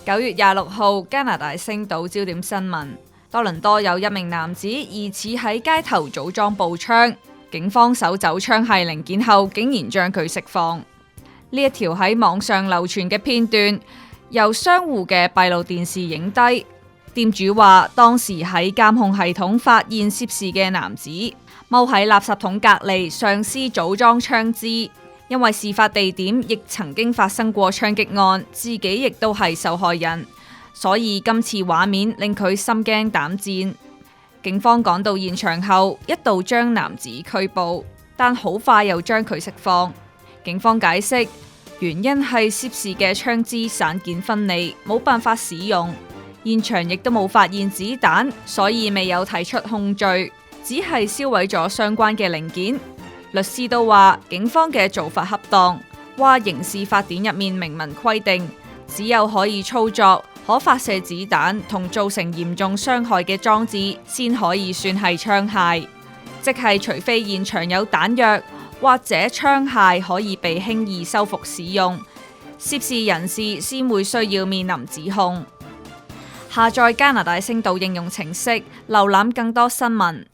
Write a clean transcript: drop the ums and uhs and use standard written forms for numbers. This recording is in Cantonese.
9月26號，加拿大星島焦點新聞：多倫多有一名男子疑似喺街頭組裝步槍，警方搜走槍械零件後，竟然將佢釋放。呢一條喺網上流傳嘅片段，由商戶嘅閉路電視影低。店主話，當時喺監控系統發現涉事嘅男子踎喺垃圾桶隔離，嘗試組裝槍支。因為事發地點亦曾經發生過槍擊案，自己亦都係受害人，所以今次畫面令佢心驚膽戰。警方趕到現場後，一度將男子拘捕，但好快又將佢釋放。警方解釋，原因係涉事嘅槍支散件分離，冇辦法使用。現場亦都冇發現子彈，所以未有提出控罪，只係銷毀咗相關嘅零件。律師都話警方嘅做法恰當，話刑事法典入面明文規定，只有可以操作、可發射子彈同造成嚴重傷害嘅裝置，先可以算係槍械，即係除非現場有彈藥或者槍械可以被輕易修復使用，涉事人士先會需要面臨指控。下載加拿大星島應用程式，瀏覽更多新聞。